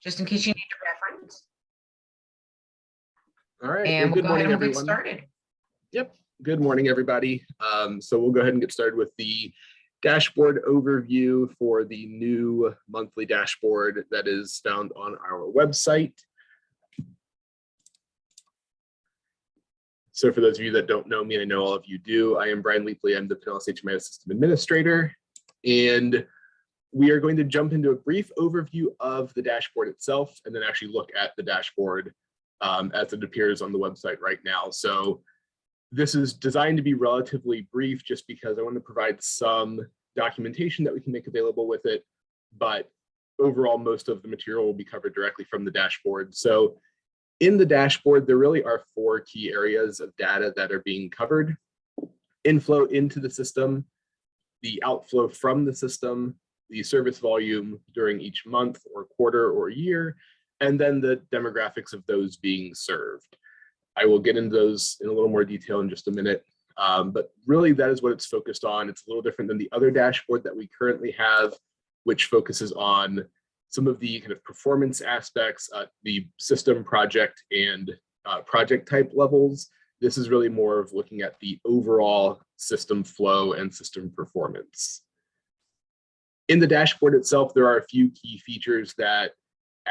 just in case you need to reference. All right. And well, good we'll go ahead morning, and get everyone. started. Yep. Good morning, everybody. So we'll go ahead and get started with the dashboard overview for the new monthly dashboard that is found on our website. So for those of you that don't know me, and I know all of you do, I am Brian Leapley. I'm the Pinellas CoC System Administrator, and we are going to jump into a brief overview of the dashboard itself, and then actually look at the dashboard as it appears on the website right now. So this is designed to be relatively brief just because I want to provide some documentation that we can make available with it, but overall, most of the material will be covered directly from the dashboard. So in the dashboard, there really are 4 key areas of data that are being covered: inflow into the system, the outflow from the system, the service volume during each month or quarter or year, and then the demographics of those being served. I will get into those in a little more detail in just a minute, but really that is what it's focused on. It's a little different than the other dashboard that we currently have, which focuses on some of the kind of performance aspects, the system, project, and project type levels. This is really more of looking at the overall system flow and system performance. In the dashboard itself, there are a few key features that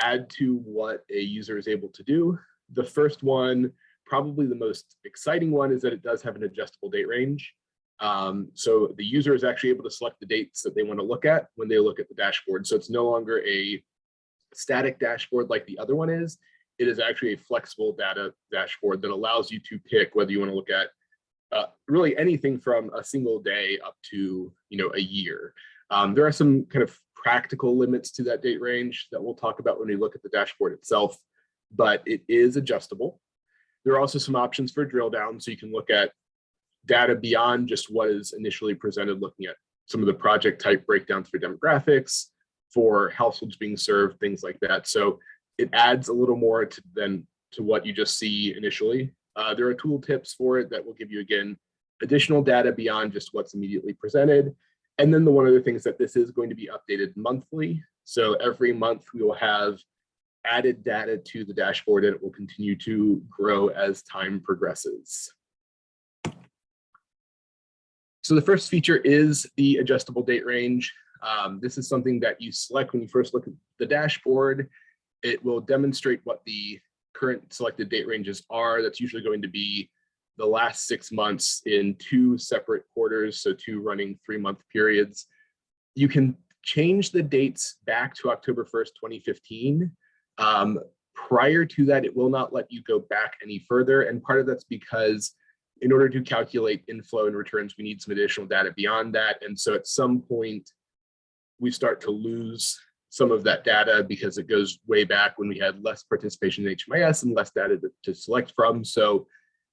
add to what a user is able to do. The first one, probably the most exciting one, is that it does have an adjustable date range. So the user is actually able to select the dates that they want to look at when they look at the dashboard. So it's no longer a static dashboard like the other one is. It is actually a flexible data dashboard that allows you to pick whether you want to look at really anything from a single day up to a year. There are some kind of practical limits to that date range that we'll talk about when we look at the dashboard itself, but it is adjustable. There are also some options for drill down, so you can look at data beyond just what is initially presented, looking at some of the project type breakdowns for demographics, for households being served, things like that. So it adds a little more to what you just see initially. There are tool tips for it that will give you, again, additional data beyond just what's immediately presented. And then the one other thing is that this is going to be updated monthly. So every month we will have added data to the dashboard, and it will continue to grow as time progresses. So the first feature is the adjustable date range. This is something that you select when you first look at the dashboard. It will demonstrate what the current selected date ranges are. That's usually going to be the last 6 months in 2 separate quarters, so 2 running 3-month periods. You can change the dates back to October 1st, 2015. Prior to that, it will not let you go back any further. And part of that's because in order to calculate inflow and returns, we need some additional data beyond that. And so at some point, we start to lose some of that data because it goes way back when we had less participation in HMIS and less data to select from. So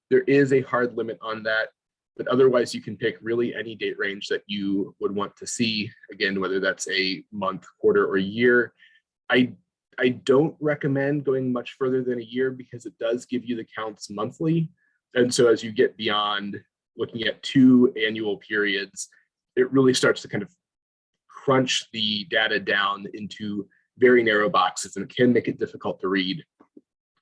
there is a hard limit on that, but otherwise you can pick really any date range that you would want to see. Again, whether that's a month, quarter, or year. I don't recommend going much further than a year because it does give you the counts monthly. And so as you get beyond looking at 2 annual periods, it really starts to kind of crunch the data down into very narrow boxes, and it can make it difficult to read.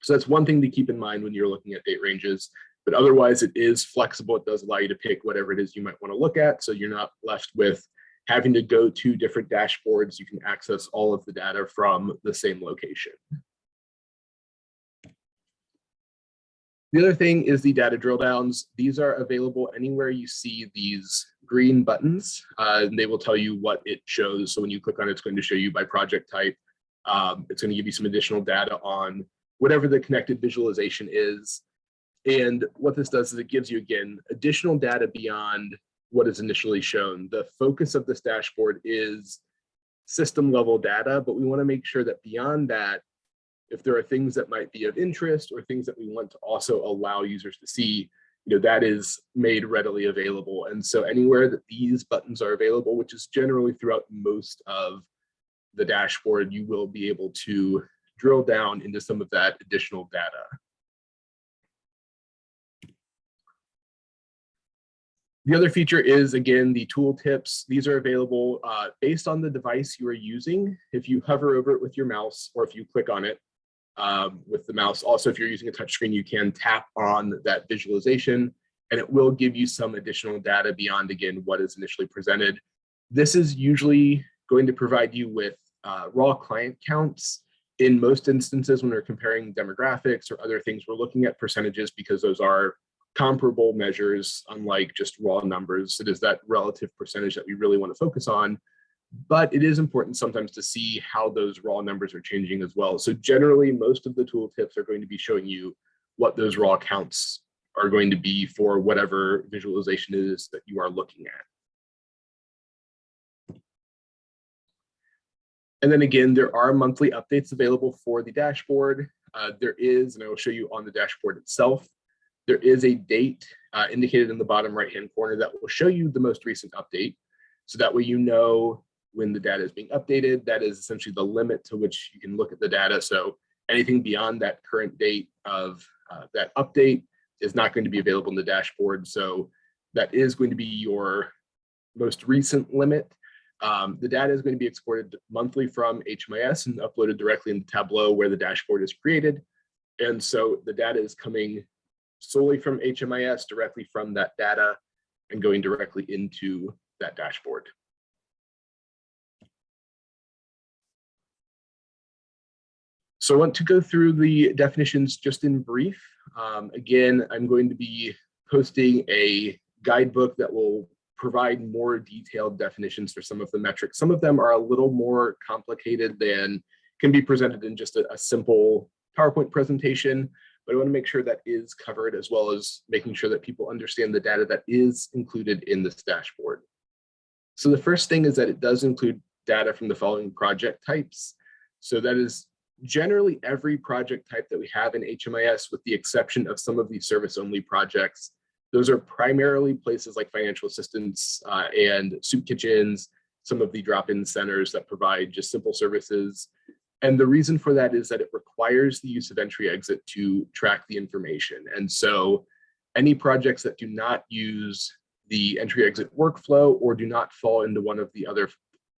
So that's one thing to keep in mind when you're looking at date ranges, but otherwise it is flexible. It does allow you to pick whatever it is you might want to look at, so you're not left with having to go to different dashboards. You can access all of the data from the same location. The other thing is the data drill downs. These are available anywhere you see these green buttons, and they will tell you what it shows. So when you click on it, it's going to show you by project type. It's going to give you some additional data on whatever the connected visualization is. And what this does is it gives you, again, additional data beyond what is initially shown. The focus of this dashboard is system level data, but we want to make sure that beyond that, if there are things that might be of interest or things that we want to also allow users to see, that is made readily available. And so anywhere that these buttons are available, which is generally throughout most of the dashboard, you will be able to drill down into some of that additional data. The other feature is, again, the tooltips. These are available based on the device you are using. If you hover over it with your mouse, or if you click on it with the mouse. Also, if you're using a touchscreen, you can tap on that visualization, and it will give you some additional data beyond, again, what is initially presented. This is usually going to provide you with raw client counts. In most instances, when we're comparing demographics or other things, we're looking at percentages because those are comparable measures, unlike just raw numbers. It is that relative percentage that we really want to focus on. But it is important sometimes to see how those raw numbers are changing as well. So generally, most of the tooltips are going to be showing you what those raw counts are going to be for whatever visualization it is that you are looking at. And then again, there are monthly updates available for the dashboard. There is, and I will show you on the dashboard itself, there is a date indicated in the bottom right-hand corner that will show you the most recent update. So that way you know when the data is being updated. That is essentially the limit to which you can look at the data. So anything beyond that current date of that update is not going to be available in the dashboard. So that is going to be your most recent limit. The data is going to be exported monthly from HMIS and uploaded directly into Tableau where the dashboard is created. And so the data is coming solely from HMIS, directly from that data, and going directly into that dashboard. So I want to go through the definitions just in brief. Again, I'm going to be posting a guidebook that will provide more detailed definitions for some of the metrics. Some of them are a little more complicated than can be presented in just a simple PowerPoint presentation, but I want to make sure that is covered, as well as making sure that people understand the data that is included in this dashboard. So the first thing is that it does include data from the following project types. So that is generally every project type that we have in HMIS, with the exception of some of these service-only projects. Those are primarily places like financial assistance and soup kitchens, some of the drop-in centers that provide just simple services. And the reason for that is that it requires the use of entry-exit to track the information. And so any projects that do not use the entry-exit workflow or do not fall into one of the other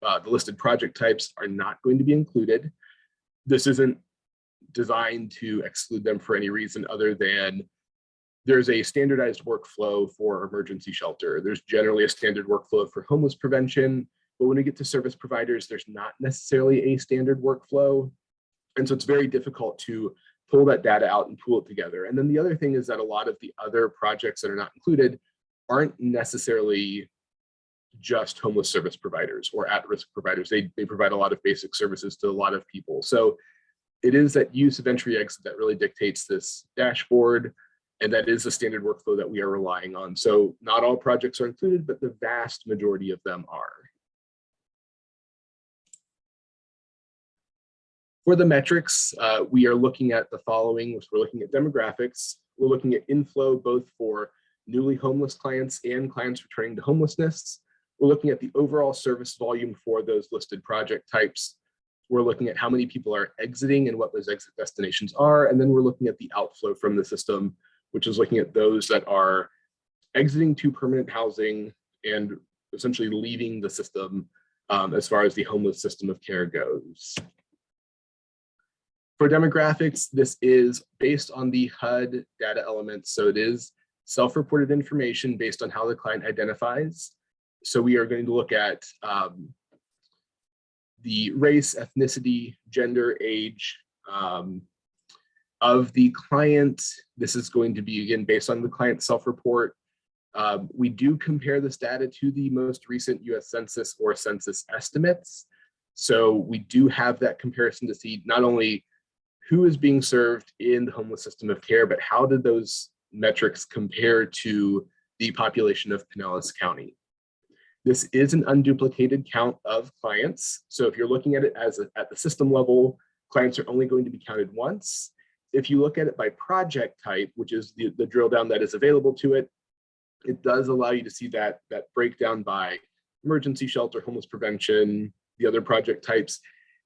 the listed project types are not going to be included. This isn't designed to exclude them for any reason other than there's a standardized workflow for emergency shelter. There's generally a standard workflow for homeless prevention. But when we get to service providers, there's not necessarily a standard workflow. And so it's very difficult to pull that data out and pool it together. And then the other thing is that a lot of the other projects that are not included aren't necessarily just homeless service providers or at-risk providers. They provide a lot of basic services to a lot of people. So it is that use of entry-exit that really dictates this dashboard. And that is the standard workflow that we are relying on. So not all projects are included, but the vast majority of them are. For the metrics, we are looking at the following. We're looking at demographics. We're looking at inflow, both for newly homeless clients and clients returning to homelessness. We're looking at the overall service volume for those listed project types. We're looking at how many people are exiting and what those exit destinations are. And then we're looking at the outflow from the system, which is looking at those that are exiting to permanent housing and essentially leaving the system as far as the homeless system of care goes. For demographics, this is based on the HUD data elements. So it is self-reported information based on how the client identifies. So we are going to look at the race, ethnicity, gender, age of the client. This is going to be, again, based on the client self-report. We do compare this data to the most recent US Census or census estimates. So we do have that comparison to see not only who is being served in the homeless system of care, but how did those metrics compare to the population of Pinellas County? This is an unduplicated count of clients. So if you're looking at it as at the system level, clients are only going to be counted once. If you look at it by project type, which is the drill down that is available to it, it does allow you to see that breakdown by emergency shelter, homeless prevention, the other project types.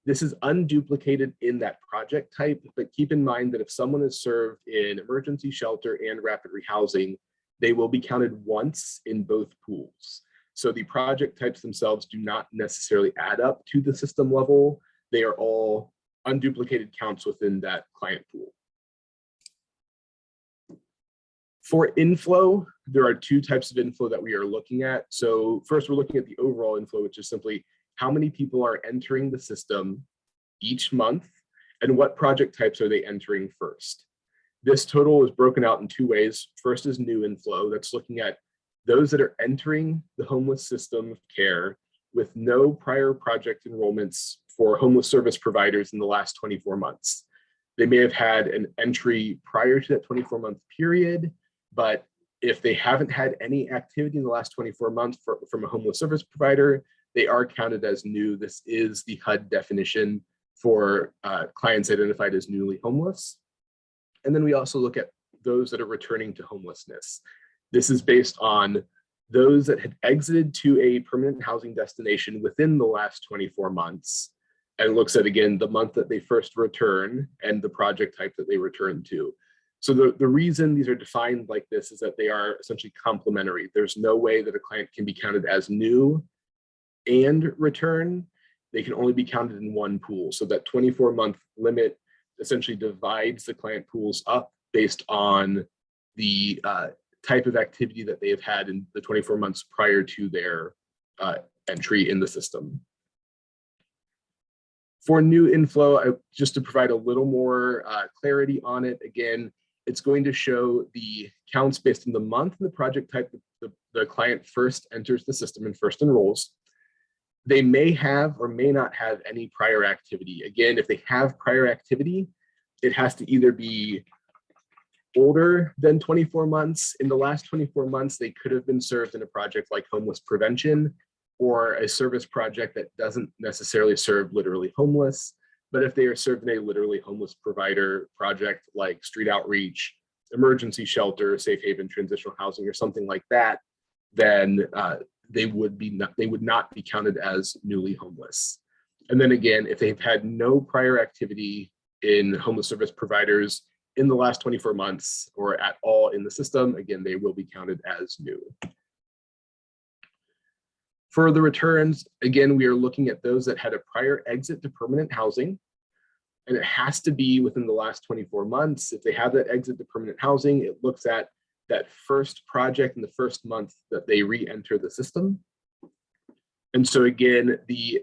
This is unduplicated in that project type, but keep in mind that if someone is served in emergency shelter and rapid rehousing, they will be counted once in both pools. So the project types themselves do not necessarily add up to the system level. They are all unduplicated counts within that client pool. For inflow, there are two types of inflow that we are looking at. So first, we're looking at the overall inflow, which is simply how many people are entering the system each month and what project types are they entering first. This total is broken out in two ways. First is new inflow. That's looking at those that are entering the homeless system of care with no prior project enrollments for homeless service providers in the last 24 months. They may have had an entry prior to that 24-month period, but if they haven't had any activity in the last 24 months from a homeless service provider, they are counted as new. This is the HUD definition for clients identified as newly homeless. And then we also look at those that are returning to homelessness. This is based on those that had exited to a permanent housing destination within the last 24 months, and looks at, again, the month that they first return and the project type that they return to. So the reason these are defined like this is that they are essentially complementary. There's no way that a client can be counted as new and return. They can only be counted in one pool. So that 24-month limit essentially divides the client pools up based on the type of activity that they have had in the 24 months prior to their entry in the system. For new inflow, just to provide a little more clarity on it, again, it's going to show the counts based on the month and the project type that the client first enters the system and first enrolls. They may have or may not have any prior activity. Again, if they have prior activity, it has to either be older than 24 months. In the last 24 months, they could have been served in a project like homeless prevention or a service project that doesn't necessarily serve literally homeless. But if they are served in a literally homeless provider project like street outreach, emergency shelter, safe haven, transitional housing, or something like that, then they would not be counted as newly homeless. And then again, if they've had no prior activity in homeless service providers in the last 24 months or at all in the system, again, they will be counted as new. For the returns, again, we are looking at those that had a prior exit to permanent housing, and it has to be within the last 24 months. If they have that exit to permanent housing, it looks at that first project in the first month that they re-enter the system. And so again, the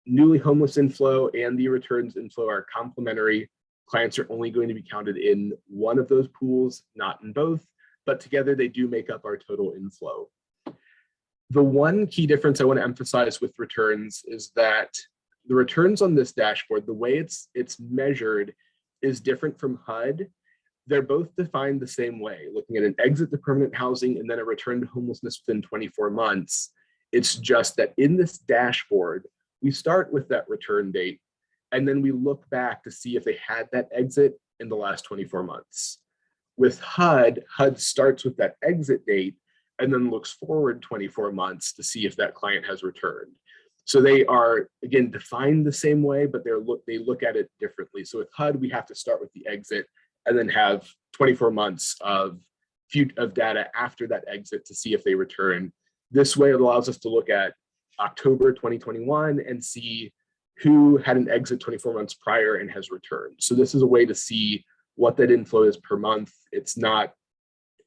newly homeless inflow and the returns inflow are complementary. Clients are only going to be counted in one of those pools, not in both, but together they do make up our total inflow. The one key difference I want to emphasize with returns is that the returns on this dashboard, the way it's measured is different from HUD. They're both defined the same way, looking at an exit to permanent housing and then a return to homelessness within 24 months. It's just that in this dashboard, we start with that return date, and then we look back to see if they had that exit in the last 24 months. With HUD, HUD starts with that exit date and then looks forward 24 months to see if that client has returned. So they are, again, defined the same way, but they look at it differently. So with HUD, we have to start with the exit and then have 24 months of data after that exit to see if they return. This way, it allows us to look at October 2021 and see who had an exit 24 months prior and has returned. So this is a way to see what that inflow is per month. It's like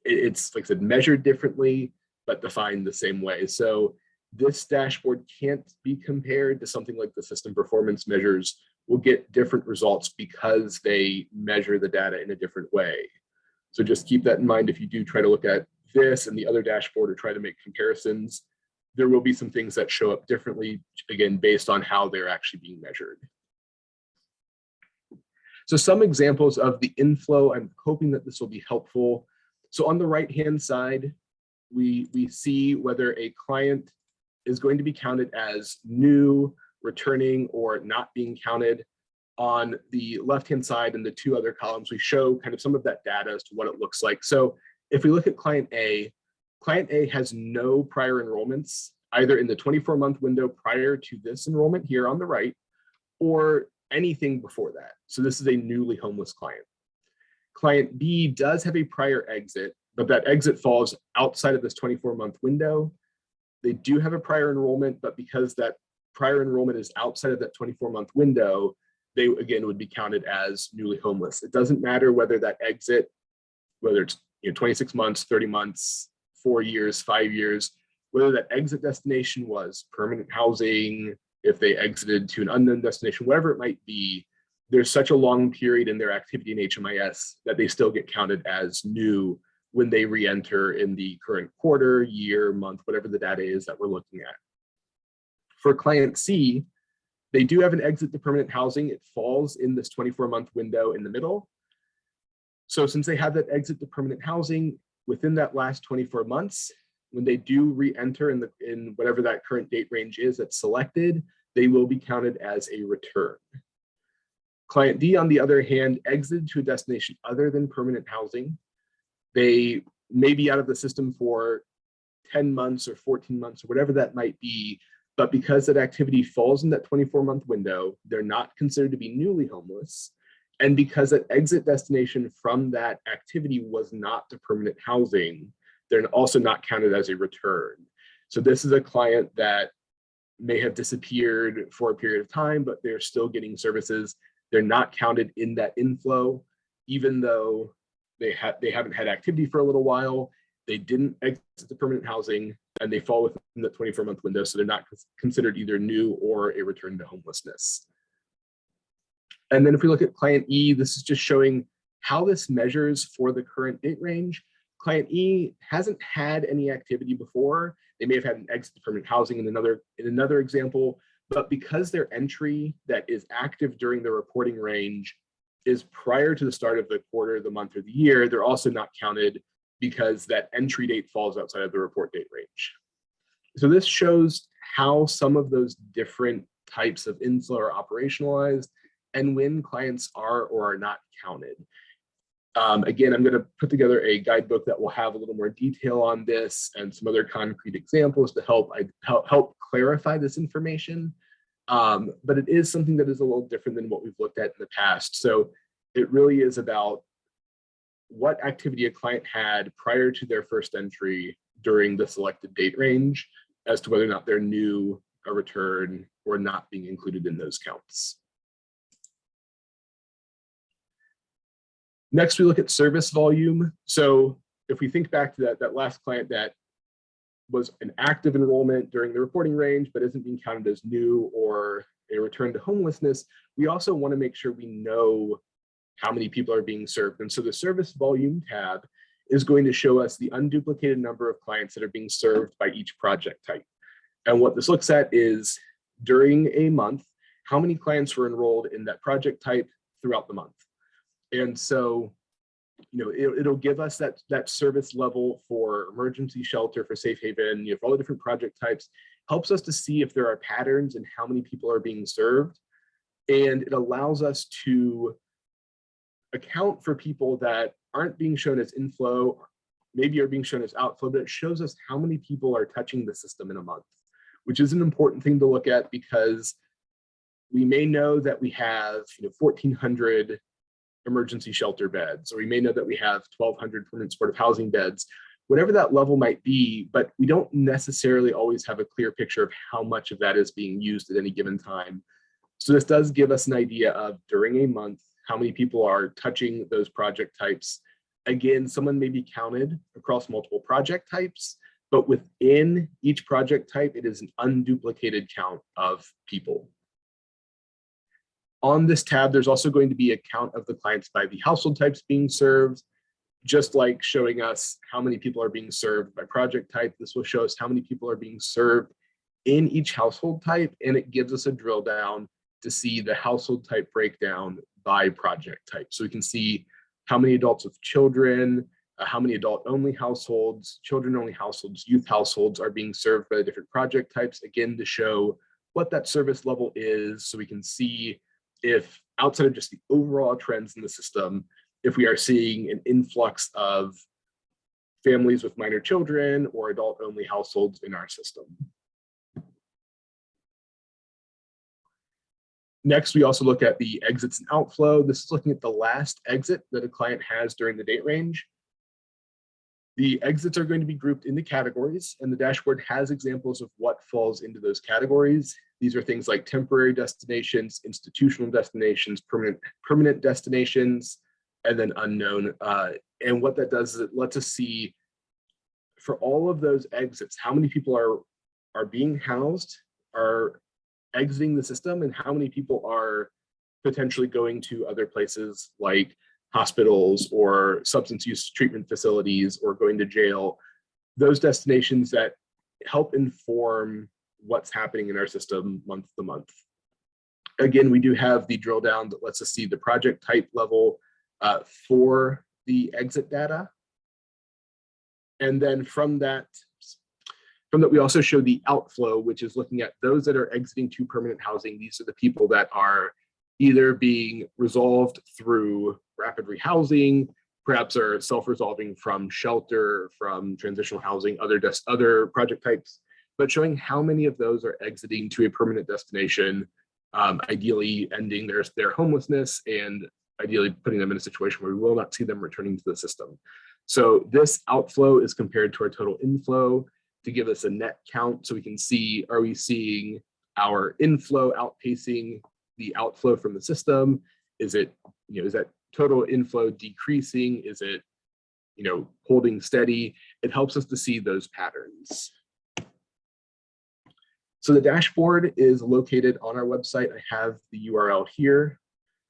I said, measured differently, but defined the same way. So this dashboard can't be compared to something like the system performance measures. We'll get different results because they measure the data in a different way. So just keep that in mind if you do try to look at this and the other dashboard or try to make comparisons. There will be some things that show up differently, again, based on how they're actually being measured. So some examples of the inflow, I'm hoping that this will be helpful. So on the right-hand side, we see whether a client is going to be counted as new, returning, or not being counted. On the left-hand side in the two other columns, we show kind of some of that data as to what it looks like. So if we look at Client A has no prior enrollments, either in the 24-month window prior to this enrollment here on the right, or anything before that. So this is a newly homeless client. Client B does have a prior exit, but that exit falls outside of this 24-month window. They do have a prior enrollment, but because that prior enrollment is outside of that 24-month window, they again would be counted as newly homeless. It doesn't matter whether that exit, whether it's 26 months, 30 months, 4 years, 5 years, whether that exit destination was permanent housing, if they exited to an unknown destination, whatever it might be, there's such a long period in their activity in HMIS that they still get counted as new when they re-enter in the current quarter, year, month, whatever the data is that we're looking at. For client C, they do have an exit to permanent housing. It falls in this 24-month window in the middle. So since they have that exit to permanent housing within that last 24 months, when they do re-enter in whatever that current date range is that's selected, they will be counted as a return. Client D, on the other hand, exited to a destination other than permanent housing. They may be out of the system for 10 months or 14 months or whatever that might be, but because that activity falls in that 24-month window, they're not considered to be newly homeless. And because that exit destination from that activity was not to permanent housing, they're also not counted as a return. So this is a client that may have disappeared for a period of time, but they're still getting services. They're not counted in that inflow, even though they haven't had activity for a little while. They didn't exit to permanent housing, and they fall within the 24-month window, so they're not considered either new or a return to homelessness. And then if we look at client E, this is just showing how this measures for the current date range. Client E hasn't had any activity before. They may have had an exit to permanent housing in another example, but because their entry that is active during the reporting range is prior to the start of the quarter, the month, or the year, they're also not counted because that entry date falls outside of the report date range. So this shows how some of those different types of inflow are operationalized and when clients are or are not counted. Again, I'm going to put together a guidebook that will have a little more detail on this and some other concrete examples to help clarify this information. But it is something that is a little different than what we've looked at in the past. So it really is about what activity a client had prior to their first entry during the selected date range as to whether or not they're new, a return, or not being included in those counts. Next, we look at service volume. So if we think back to that last client that was an active enrollment during the reporting range, but isn't being counted as new or a return to homelessness, we also want to make sure we know how many people are being served. And so the service volume tab is going to show us the unduplicated number of clients that are being served by each project type. And what this looks at is during a month, how many clients were enrolled in that project type throughout the month. And so, it'll give us that service level for emergency shelter, for safe haven, for all the different project types, helps us to see if there are patterns in how many people are being served. And it allows us to account for people that aren't being shown as inflow, maybe are being shown as outflow, but it shows us how many people are touching the system in a month, which is an important thing to look at because we may know that we have 1,400 emergency shelter beds, or we may know that we have 1,200 permanent supportive housing beds, whatever that level might be, but we don't necessarily always have a clear picture of how much of that is being used at any given time. So this does give us an idea of during a month, how many people are touching those project types. Again, someone may be counted across multiple project types, but within each project type, it is an unduplicated count of people. On this tab, there's also going to be a count of the clients by the household types being served, just like showing us how many people are being served by project type. This will show us how many people are being served in each household type, and it gives us a drill down to see the household type breakdown by project type. So we can see how many adults with children, how many adult-only households, children-only households, youth households are being served by the different project types, again, to show what that service level is, so we can see if outside of just the overall trends in the system, if we are seeing an influx of families with minor children or adult-only households in our system. Next, we also look at the exits and outflow. This is looking at the last exit that a client has during the date range. The exits are going to be grouped into categories, and the dashboard has examples of what falls into those categories. These are things like temporary destinations, institutional destinations, permanent destinations, and then unknown. And what that does is it lets us see for all of those exits, how many people are being housed, are exiting the system, and how many people are potentially going to other places like hospitals or substance use treatment facilities or going to jail, those destinations that help inform what's happening in our system month to month. Again, we do have the drill down that lets us see the project type level for the exit data. And then from that, we also show the outflow, which is looking at those that are exiting to permanent housing. These are the people that are either being resolved through rapid rehousing, perhaps are self-resolving from shelter, from transitional housing, other project types, but showing how many of those are exiting to a permanent destination, ideally ending their homelessness and ideally putting them in a situation where we will not see them returning to the system. So this outflow is compared to our total inflow to give us a net count so we can see, are we seeing our inflow outpacing the outflow from the system? Is it, is that total inflow decreasing? Is it, holding steady? It helps us to see those patterns. So the dashboard is located on our website. I have the URL here,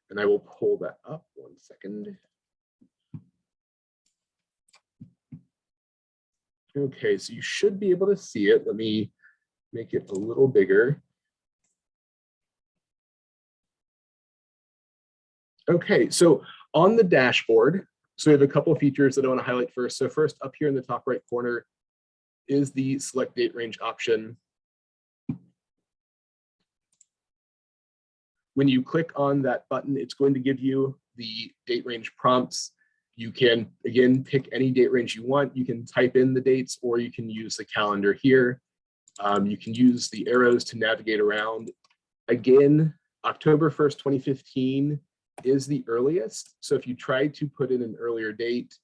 and I will pull that up 1 second. Okay, so you should be able to see it. Let me make it a little bigger. Okay, so on the dashboard, so we have a couple of features that I want to highlight first. So first, up here in the top right corner is the select date range option. When you click on that button, it's going to give you the date range prompts. You can, again, pick any date range you want. You can type in the dates, or you can use the calendar here. You can use the arrows to navigate around. Again, October 1st, 2015 is the earliest. So if you try to put in an earlier date,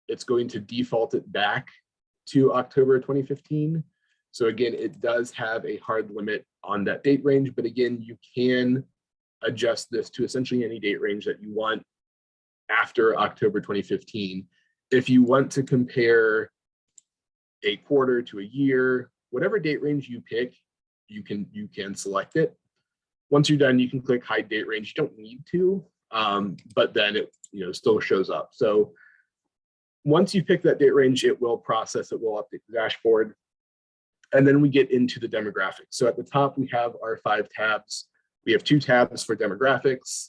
it's going to default it back to October 2015. So again, it does have a hard limit on that date range, but again, you can adjust this to essentially any date range that you want after October 2015. If you want to compare a quarter to a year, whatever date range you pick, you can select it. Once you're done, you can click hide date range. You don't need to, but then it still shows up. So once you pick that date range, it will process, it will update the dashboard. And then we get into the demographics. So at the top, we have our 5 tabs. We have 2 tabs for demographics.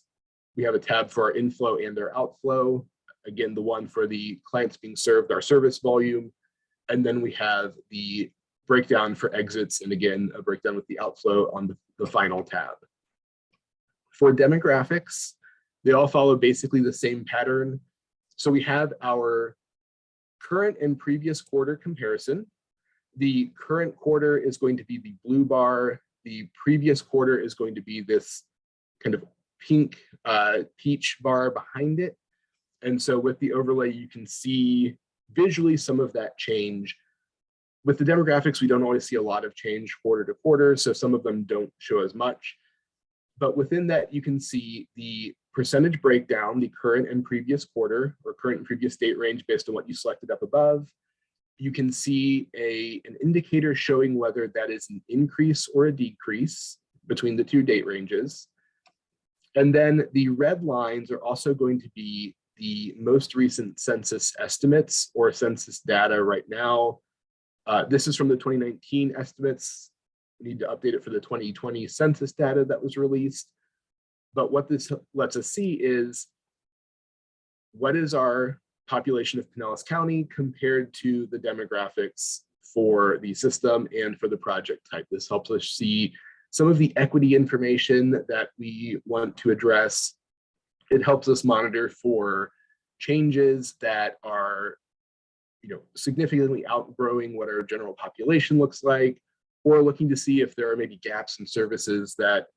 We have a tab for our inflow and their outflow. Again, the one for the clients being served, our service volume. And then we have the breakdown for exits. And again, a breakdown with the outflow on the final tab. For demographics, they all follow basically the same pattern. So we have our current and previous quarter comparison. The current quarter is going to be the blue bar. The previous quarter is going to be this kind of pink peach bar behind it. And so with the overlay, you can see visually some of that change. With the demographics, we don't always see a lot of change quarter to quarter, so some of them don't show as much. But within that, you can see the percentage breakdown, the current and previous quarter, or current and previous date range based on what you selected up above. You can see an indicator showing whether that is an increase or a decrease between the 2 date ranges. And then the red lines are also going to be the most recent census estimates or census data right now. This is from the 2019 estimates. We need to update it for the 2020 census data that was released. But what this lets us see is what is our population of Pinellas County compared to the demographics for the system and for the project type. This helps us see some of the equity information that we want to address. It helps us monitor for changes that are significantly outgrowing what our general population looks like, or looking to see if there are maybe gaps in services that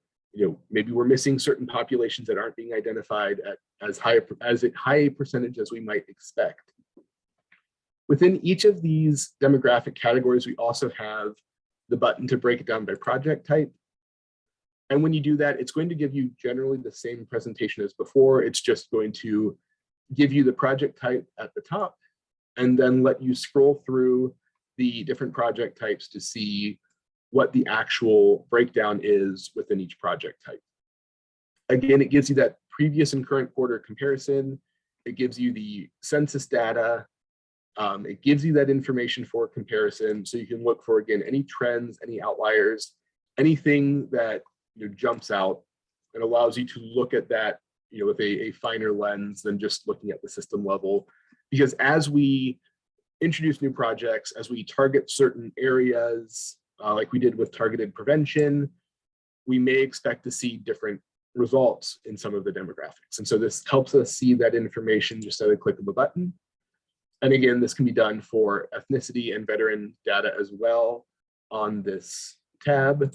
maybe we're missing certain populations that aren't being identified at as high a percentage as we might expect. Within each of these demographic categories, we also have the button to break it down by project type. And when you do that, it's going to give you generally the same presentation as before. It's just going to give you the project type at the top and then let you scroll through the different project types to see what the actual breakdown is within each project type. Again, it gives you that previous and current quarter comparison. It gives you the census data. It gives you that information for comparison. So you can look for, again, any trends, any outliers, anything that jumps out, and allows you to look at that with a finer lens than just looking at the system level. Because as we introduce new projects, as we target certain areas, like we did with targeted prevention, we may expect to see different results in some of the demographics. And so this helps us see that information just at a click of a button. And again, this can be done for ethnicity and veteran data as well on this tab.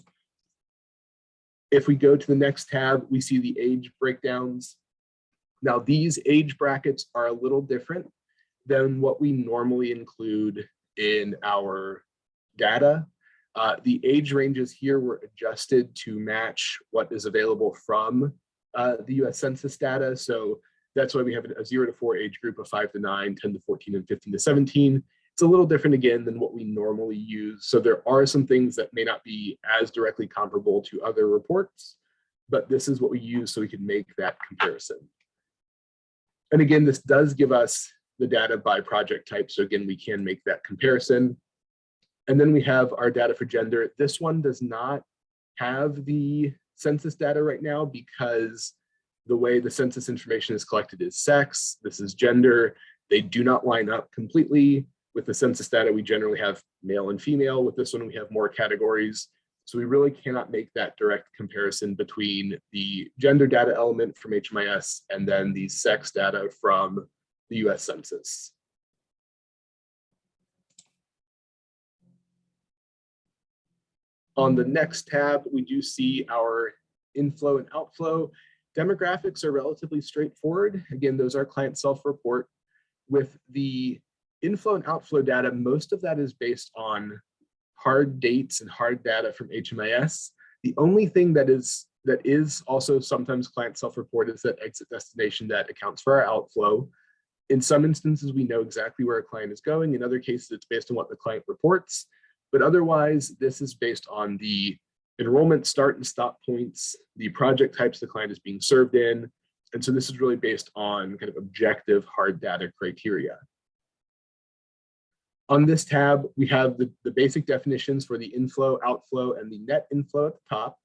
If we go to the next tab, we see the age breakdowns. Now, these age brackets are a little different than what we normally include in our data. The age ranges here were adjusted to match what is available from the US Census data. So that's why we have a 0 to 4 age group of 5 to 9, 10 to 14, and 15 to 17. It's a little different again than what we normally use. So there are some things that may not be as directly comparable to other reports, but this is what we use so we can make that comparison. And again, this does give us the data by project type. So again, we can make that comparison. And then we have our data for gender. This one does not have the census data right now because the way the census information is collected is sex, this is gender. They do not line up completely. With the census data, we generally have male and female. With this one, we have more categories. So we really cannot make that direct comparison between the gender data element from HMIS and then the sex data from the US Census. On the next tab, we do see our inflow and outflow. Demographics are relatively straightforward. Again, those are client self-report. With the inflow and outflow data, most of that is based on hard dates and hard data from HMIS. The only thing that is also sometimes client self-report is that exit destination that accounts for our outflow. In some instances, we know exactly where a client is going. In other cases, it's based on what the client reports. But otherwise, this is based on the enrollment start and stop points, the project types the client is being served in. And so this is really based on kind of objective hard data criteria. On this tab, we have the basic definitions for the inflow, outflow, and the net inflow at the top.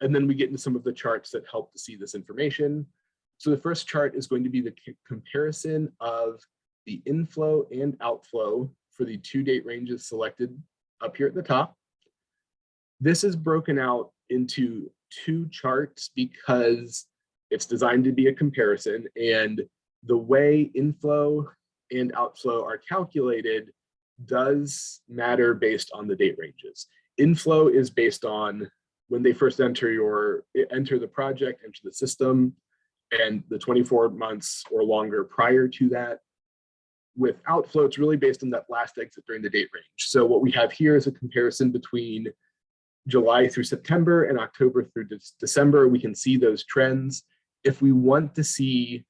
And then we get into some of the charts that help to see this information. So the first chart is going to be the comparison of the inflow and outflow for the 2 date ranges selected up here at the top. This is broken out into 2 charts because it's designed to be a comparison, and the way inflow and outflow are calculated does matter based on the date ranges. Inflow is based on when they first enter the project, enter the system, and the 24 months or longer prior to that. With outflow, it's really based on that last exit during the date range. So what we have here is a comparison between July through September and October through December. We can see those trends. If we want to see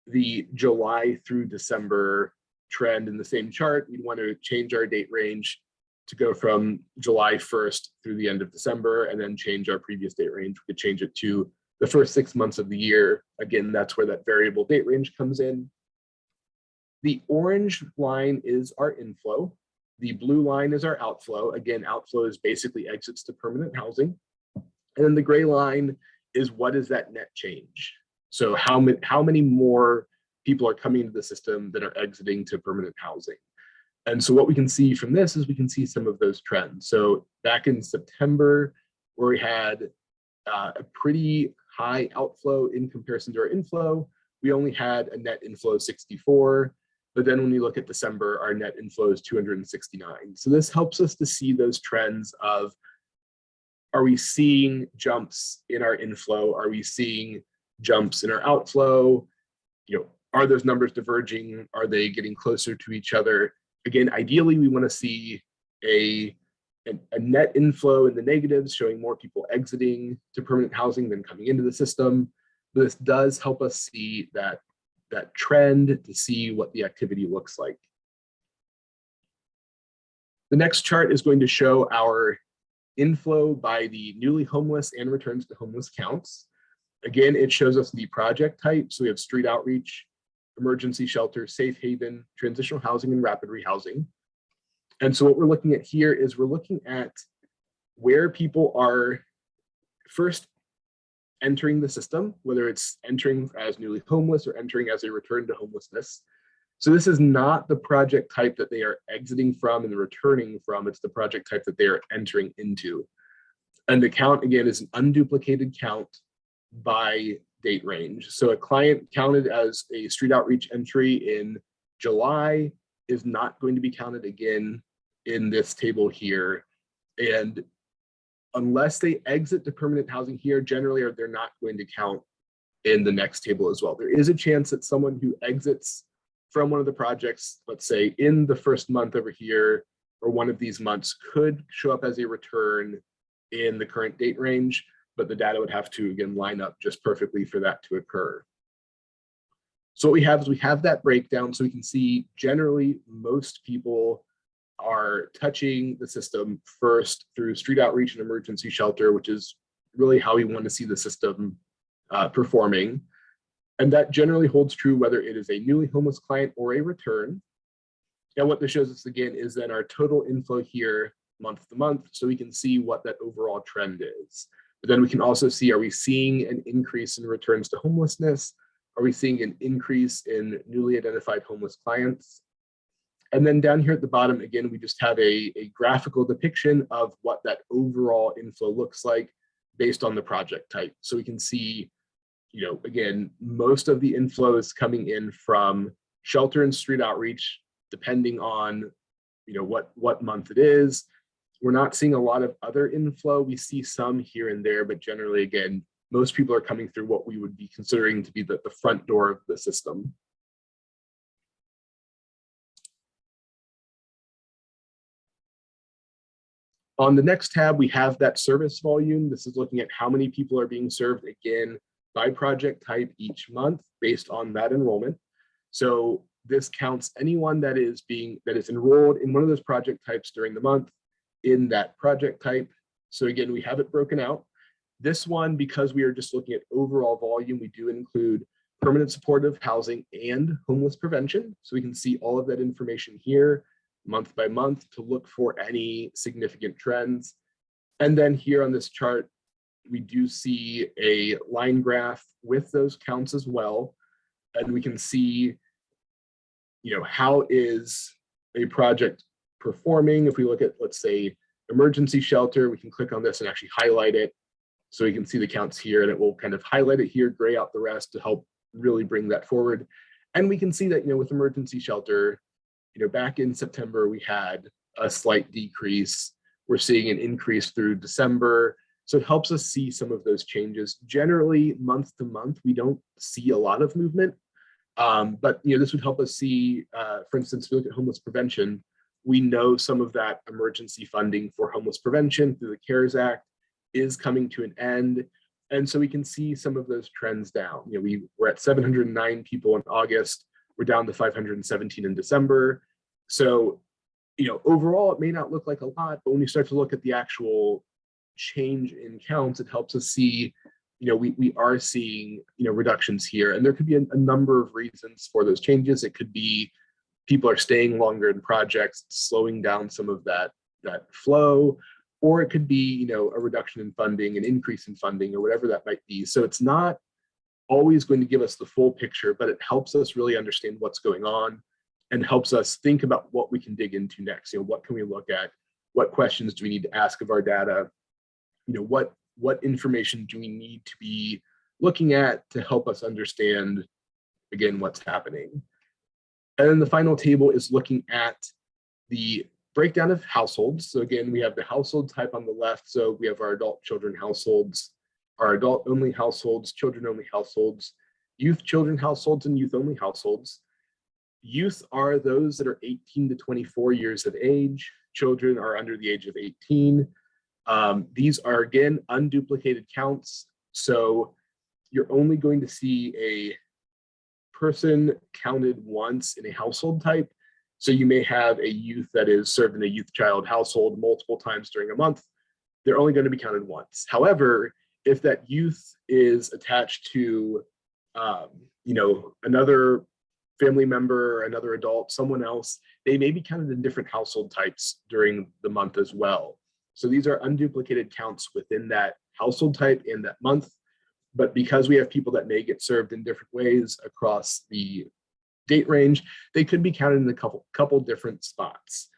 the July through December trend in the same chart, we'd want to change our date range to go from July 1st through the end of December, and then change our previous date range. We could change it to the first 6 months of the year. Again, that's where that variable date range comes in. The orange line is our inflow. The blue line is our outflow. Again, outflow is basically exits to permanent housing. And then the gray line is what is that net change? So how many more people are coming into the system that are exiting to permanent housing? And so what we can see from this is we can see some of those trends. So back in September, where we had a pretty high outflow in comparison to our inflow, we only had a net inflow of 64. But then when we look at December, our net inflow is 269. So this helps us to see those trends of, are we seeing jumps in our inflow? Are we seeing jumps in our outflow? Are those numbers diverging? Are they getting closer to each other? Again, ideally, we want to see a net inflow in the negatives, showing more people exiting to permanent housing than coming into the system. But this does help us see that trend, to see what the activity looks like. The next chart is going to show our inflow by the newly homeless and returns to homeless counts. Again, it shows us the project type. So we have street outreach, emergency shelter, safe haven, transitional housing, and rapid rehousing. And so what we're looking at here is we're looking at where people are first entering the system, whether it's entering as newly homeless or entering as a return to homelessness. So this is not the project type that they are exiting from and returning from, it's the project type that they are entering into. And the count, again, is an unduplicated count by date range. So a client counted as a street outreach entry in July is not going to be counted again in this table here. And unless they exit to permanent housing here, generally they're not going to count in the next table as well. There is a chance that someone who exits from one of the projects, let's say in the first month over here, or one of these months, could show up as a return in the current date range, but the data would have to, again, line up just perfectly for that to occur. So what we have is we have that breakdown, so we can see generally most people are touching the system first through street outreach and emergency shelter, which is really how we want to see the system performing. And that generally holds true whether it is a newly homeless client or a return. And what this shows us again is then our total inflow here month to month, so we can see what that overall trend is. But then we can also see, are we seeing an increase in returns to homelessness? Are we seeing an increase in newly identified homeless clients? And then down here at the bottom, again, we just have a graphical depiction of what that overall inflow looks like based on the project type. So we can see, again, most of the inflow is coming in from shelter and street outreach, depending on, what month it is. We're not seeing a lot of other inflow. We see some here and there, but generally, again, most people are coming through what we would be considering to be the front door of the system. On the next tab, we have that service volume. This is looking at how many people are being served, again, by project type each month based on that enrollment. So this counts anyone that is enrolled in one of those project types during the month in that project type. So again, we have it broken out. This one, because we are just looking at overall volume, we do include permanent supportive housing and homeless prevention. So we can see all of that information here month by month to look for any significant trends. And then here on this chart, we do see a line graph with those counts as well. And we can see, how is a project performing. If we look at, let's say, emergency shelter, we can click on this and actually highlight it. So we can see the counts here, and it will kind of highlight it here, gray out the rest to help really bring that forward. And we can see that, with emergency shelter, back in September, we had a slight decrease. We're seeing an increase through December. So it helps us see some of those changes. Generally, month to month, we don't see a lot of movement. But this would help us see, for instance, if we look at homeless prevention, we know some of that emergency funding for homeless prevention through the CARES Act is coming to an end. And so we can see some of those trends down. We were at 709 people in August. We're down to 517 in December. So, overall, it may not look like a lot, but when you start to look at the actual change in counts, it helps us see, we are seeing, reductions here. And there could be a number of reasons for those changes. It could be people are staying longer in projects, slowing down some of that flow, or it could be, a reduction in funding, an increase in funding, or whatever that might be. So it's not always going to give us the full picture, but it helps us really understand what's going on and helps us think about what we can dig into next. What can we look at? What questions do we need to ask of our data? What information do we need to be looking at to help us understand, again, what's happening? And then the final table is looking at the breakdown of households. So again, we have the household type on the left. So we have our adult children households, our adult only households, children only households, youth children households, and youth only households. Youth are those that are 18 to 24 years of age. Children are under the age of 18. These are, again, unduplicated counts. So you're only going to see a person counted once in a household type. So you may have a youth that is served in a youth child household multiple times during a month. They're only going to be counted once. However, if that youth is attached to, another family member, another adult, someone else, they may be counted in different household types during the month as well. So these are unduplicated counts within that household type in that month. But because we have people that may get served in different ways across the date range, they could be counted in a couple different spots.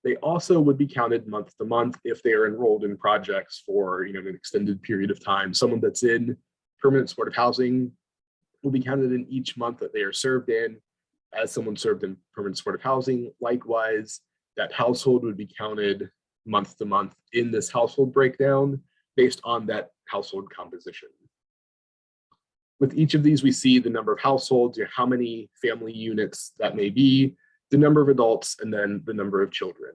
They also would be counted month to month if they are enrolled in projects for an extended period of time. Someone that's in permanent supportive housing will be counted in each month that they are served in as someone served in permanent supportive housing. Likewise, that household would be counted month to month in this household breakdown based on that household composition. With each of these, we see the number of households, how many family units that may be, the number of adults, and then the number of children.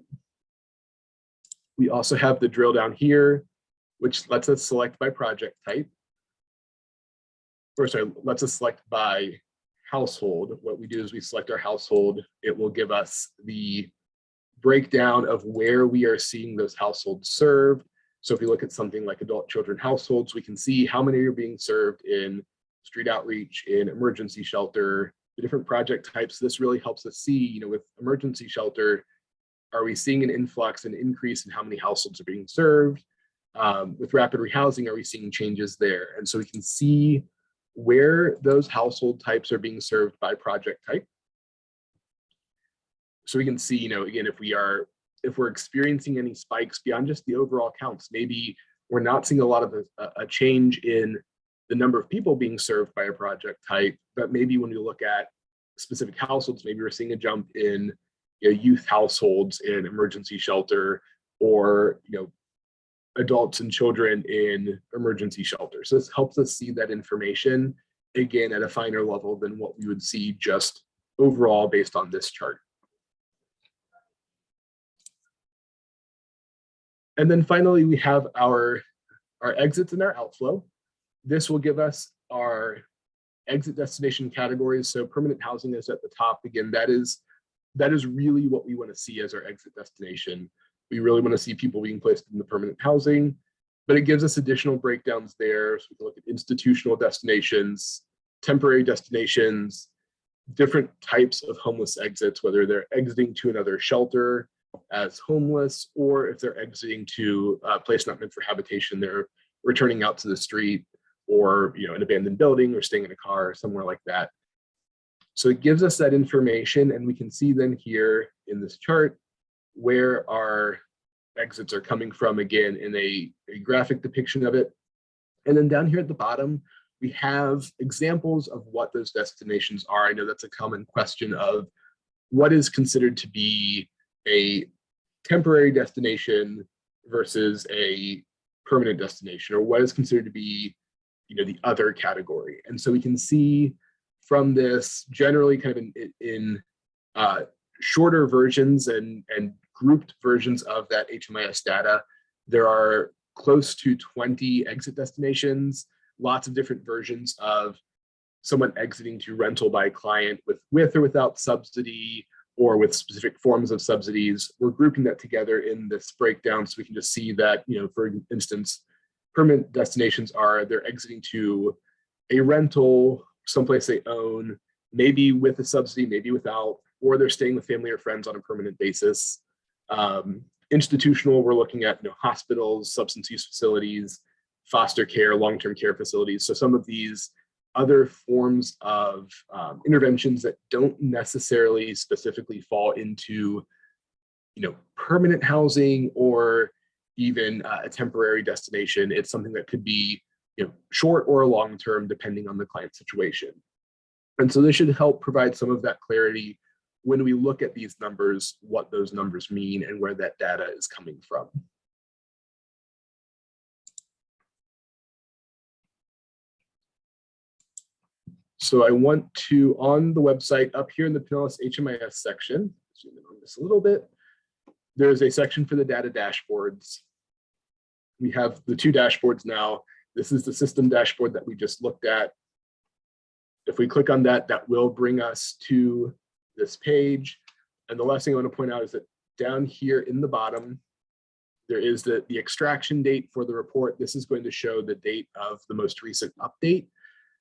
We also have the drill down here, which lets us select by project type. Lets us select by household. What we do is we select our household. It will give us the breakdown of where we are seeing those households served. So if we look at something like adult children households, we can see how many are being served in street outreach, in emergency shelter, the different project types. This really helps us see, with emergency shelter, are we seeing an influx, an increase in how many households are being served? With rapid rehousing, are we seeing changes there? And so we can see where those household types are being served by project type. So we can see, again, if we're experiencing any spikes beyond just the overall counts, maybe we're not seeing a lot of a change in the number of people being served by a project type, but maybe when we look at specific households, maybe we're seeing a jump in youth households in emergency shelter, or adults and children in emergency shelter. So this helps us see that information, again, at a finer level than what we would see just overall based on this chart. And then finally, we have our exits and our outflow. This will give us our exit destination categories. So permanent housing is at the top. Again, that is really what we want to see as our exit destination. We really want to see people being placed in the permanent housing, but it gives us additional breakdowns there. So we can look at institutional destinations, temporary destinations, different types of homeless exits, whether they're exiting to another shelter as homeless, or if they're exiting to a place not meant for habitation, they're returning out to the street, or an abandoned building, or staying in a car, or somewhere like that. So it gives us that information, and we can see then here in this chart where our exits are coming from, again, in a graphic depiction of it. And then down here at the bottom, we have examples of what those destinations are. I know that's a common question of what is considered to be a temporary destination versus a permanent destination, or what is considered to be the other category. And so we can see from this, generally kind of in shorter versions and grouped versions of that HMIS data, there are close to 20 exit destinations, lots of different versions of someone exiting to rental by a client with or without subsidy, or with specific forms of subsidies. We're grouping that together in this breakdown so we can just see that, for instance, permanent destinations they're exiting to a rental, someplace they own, maybe with a subsidy, maybe without, or they're staying with family or friends on a permanent basis. Institutional, we're looking at hospitals, substance use facilities, foster care, long-term care facilities. So some of these other forms of interventions that don't necessarily specifically fall into permanent housing or even a temporary destination. It's something that could be short or long-term depending on the client situation. And so this should help provide some of that clarity when we look at these numbers, what those numbers mean and where that data is coming from. So I want to, on the website up here in the Pinellas HMIS section, zoom in on this a little bit, there's a section for the data dashboards. We have the two dashboards now. This is the system dashboard that we just looked at. If we click on that, that will bring us to this page. And the last thing I want to point out is that down here in the bottom, there is the extraction date for the report. This is going to show the date of the most recent update.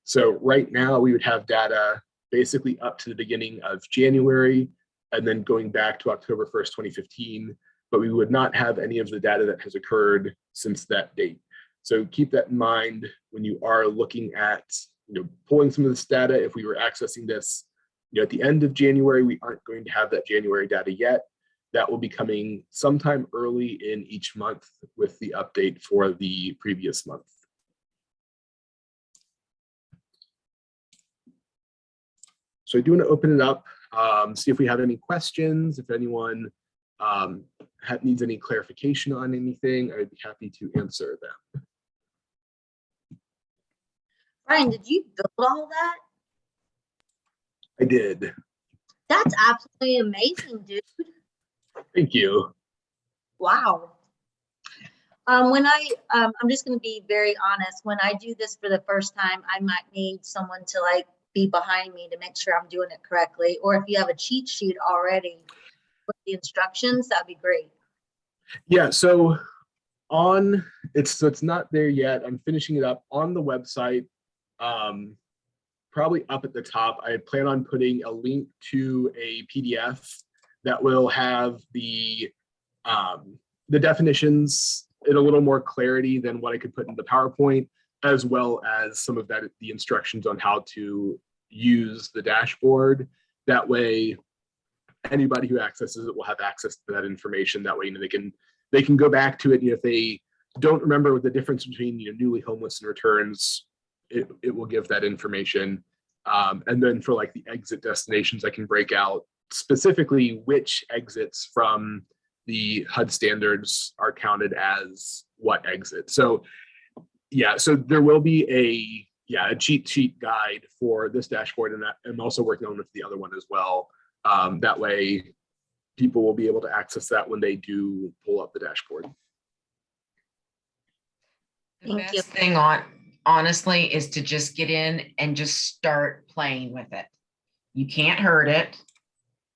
So right now we would have data basically up to the beginning of January and then going back to October 1st, 2015, but we would not have any of the data that has occurred since that date. So keep that in mind when you are looking at pulling some of this data. If we were accessing this at the end of January, we aren't going to have that January data yet. That will be coming sometime early in each month with the update for the previous month. So I do want to open it up, see if we have any questions. If anyone needs any clarification on anything, I'd be happy to answer them. Brian, did you build all that? I did. That's absolutely amazing, dude. Thank you. Wow. I'm just going to be very honest. When I do this for the first time, I might need someone to like be behind me to make sure I'm doing it correctly. Or if you have a cheat sheet already with the instructions, that'd be great. Yeah, so it's not there yet. I'm finishing it up on the website. Probably up at the top. I plan on putting a link to a PDF that will have the definitions in a little more clarity than what I could put in the PowerPoint, as well as some of the instructions on how to use the dashboard. That way, anybody who accesses it will have access to that information. That way, they can go back to it. If they don't remember the difference between newly homeless and returns, it will give that information. And then for like the exit destinations, I can break out specifically which exits from the HUD standards are counted as what exit. So yeah, so there will be a cheat sheet guide for this dashboard, and I'm also working on with the other one as well. That way people will be able to access that when they do pull up the dashboard. The best thing honestly is to just get in and just start playing with it. You can't hurt it.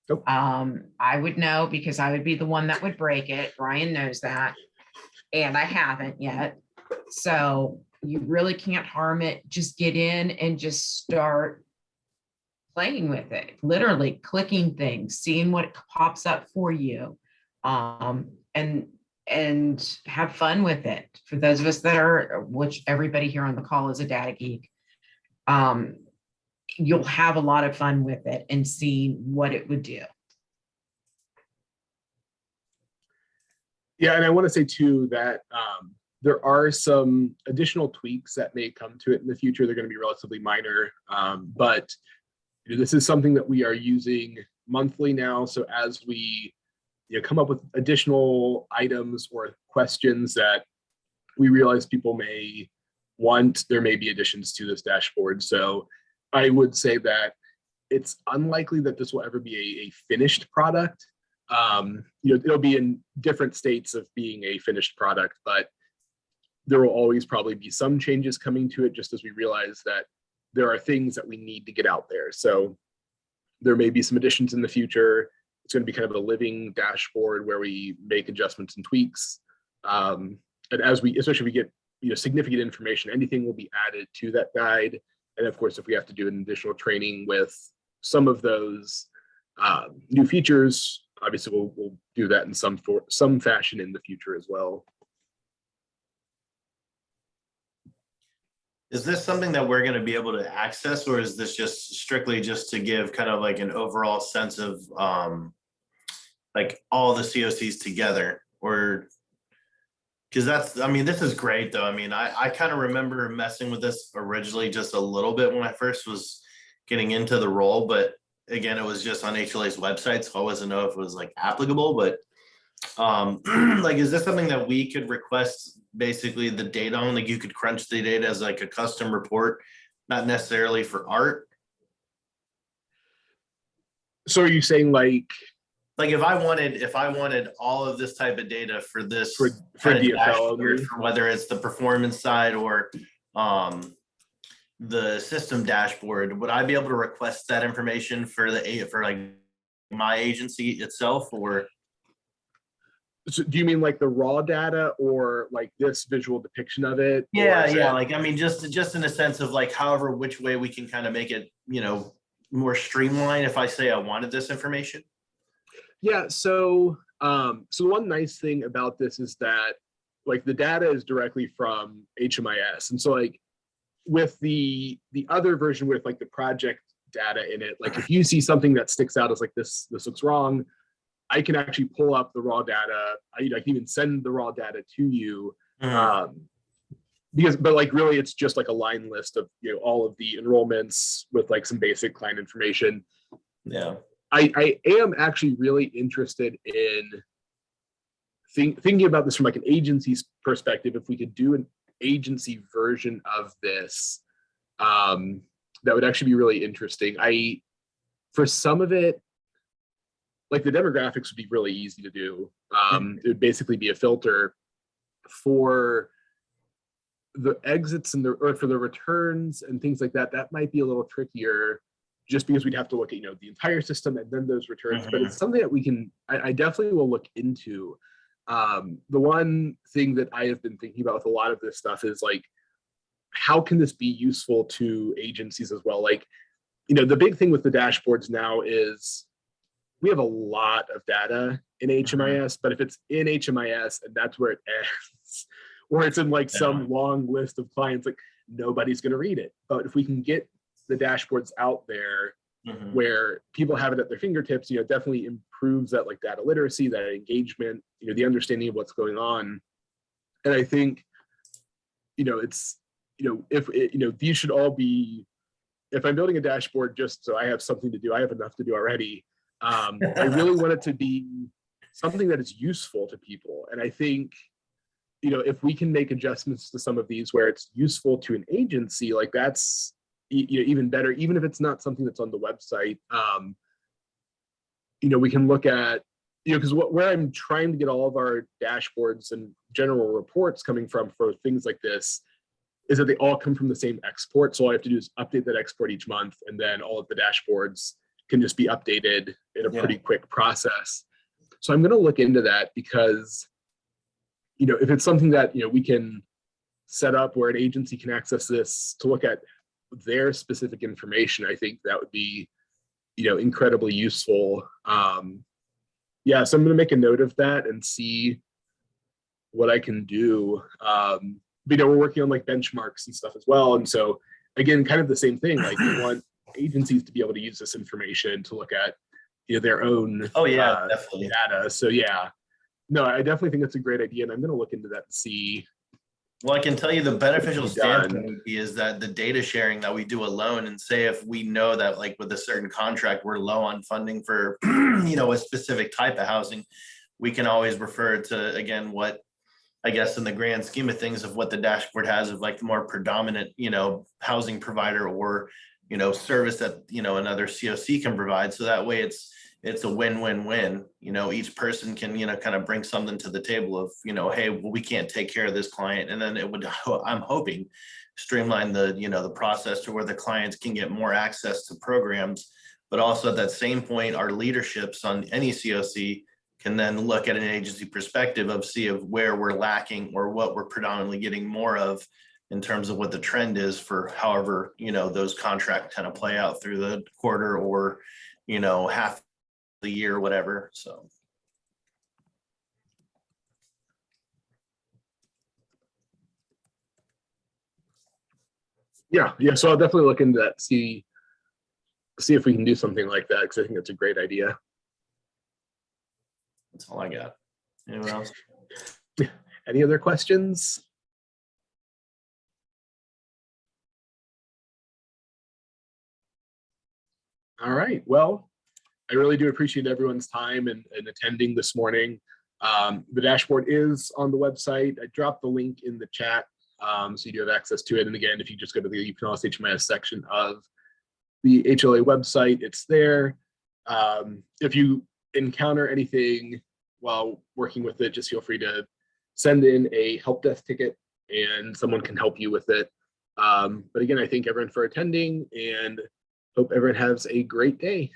Nope. I would know because I would be the one that would break it. Brian knows that. And I haven't yet. So you really can't harm it. Just get in and just start playing with it. Literally clicking things, seeing what pops up for you. And have fun with it. For those of us that are, which everybody here on the call is a data geek, you'll have a lot of fun with it and see what it would do. Yeah, and I want to say too that there are some additional tweaks that may come to it in the future. They're going to be relatively minor, but this is something that we are using monthly now. So as we come up with additional items or questions that we realize people may want, there may be additions to this dashboard. So I would say that it's unlikely that this will ever be a finished product. It'll be in different states of being a finished product, but there will always probably be some changes coming to it, just as we realize that there are things that we need to get out there. So there may be some additions in the future. It's going to be kind of a living dashboard where we make adjustments and tweaks. And as especially if we get significant information, anything will be added to that guide. And of course, if we have to do an additional training with some of those new features, obviously we'll do that in some fashion in the future as well. Is this something that we're going to be able to access, or is this just strictly just to give kind of like an overall sense of like all the COCs together? Or because this is great though. I kind of remember messing with this originally just a little bit when I first was getting into the role, but again, it was just on HLA's website, so I wasn't know if it was like applicable, but like, is this something that we could request basically the data on? Like, you could crunch the data as like a custom report, not necessarily for art, So are you saying like Like if I wanted all of this type of data for this for kind of DFL dashboard, only? for whether it's the performance side or the system dashboard, would I be able to request that information for like my agency itself, or? So do you mean like the raw data or like this visual depiction of it? Or Yeah, is yeah. it- Like, I mean, just in a sense of like, however, which way we can kind of make it, more streamlined if I say I wanted this information. Yeah, so so one nice thing about this is that like the data is directly from HMIS. And so like with the other version with like the project data in it, like if you see something that sticks out as like this looks wrong, I can actually pull up the raw data. I can even send the raw data to you. But like really it's just like a line list of all of the enrollments with like some basic client information. Yeah. I am actually really interested in thinking about this from like an agency's perspective. If we could do an agency version of this, that would actually be really interesting. For some of it, like the demographics would be really easy to do. It would basically be a filter for the exits and or for the returns and things like that. That might be a little trickier just because we'd have to look at the entire system and then those returns. But it's something that we can, I definitely will look into. The one thing that I have been thinking about with a lot of this stuff is like, how can this be useful to agencies as well? Like, the big thing with the dashboards now is we have a lot of data in HMIS, but if it's in HMIS and that's where it ends, or it's in like some long list of clients, like nobody's going to read it. But if we can get the dashboards out there where people have it at their fingertips, definitely improves that like data literacy, that engagement, the understanding of what's going on. And I think, it's, if these should all be, if I'm building a dashboard just so I have something to do, I have enough to do already. I really want it to be something that is useful to people. And I think, if we can make adjustments to some of these where it's useful to an agency, like that's even better, even if it's not something that's on the website. We can look at, because where I'm trying to get all of our dashboards and general reports coming from for things like this is that they all come from the same export. So all I have to do is update that export each month, and then all of the dashboards can just be updated in a pretty quick process. So I'm going to look into that because, if it's something that, we can set up where an agency can access this to look at their specific information, I think that would be, incredibly useful. Yeah, so I'm going to make a note of that and see what I can do. We're working on like benchmarks and stuff as well. And so again, kind of the same thing, like we want agencies to be able to use this information to look at their own definitely data. So yeah, no, I definitely think it's a great idea, and I'm going to look into that and see. Well, I can tell you the beneficial Be done. standpoint is that the data sharing that we do alone, and say if we know that like with a certain contract we're low on funding for a specific type of housing, we can always refer to, again, what I guess in the grand scheme of things of what the dashboard has of like the more predominant housing provider or service that another COC can provide. So that way it's a win-win-win. Each person can kind of bring something to the table of hey, well, we can't take care of this client, and then it would, I'm hoping, streamline the the process to where the clients can get more access to programs. But also at that same point, our leaderships on any COC can then look at an agency perspective of see of where we're lacking or what we're predominantly getting more of in terms of what the trend is for however those contracts kind of play out through the quarter or half the year, whatever. So Yeah, so I'll definitely look into that, see if we can do something like that, because I think that's a great idea. that's all I got. Anyone else? Any other questions? All right, well, I really do appreciate everyone's time and attending this morning. The dashboard is on the website. I dropped the link in the chat, so you do have access to it. And again, if you just go to the Pinellas HMIS section of the HLA website, it's there. If you encounter anything while working with it, just feel free to send in a help desk ticket and someone can help you with it. But again, I thank everyone for attending and hope everyone has a great day.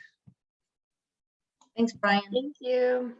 Thanks, Brian. Thank you.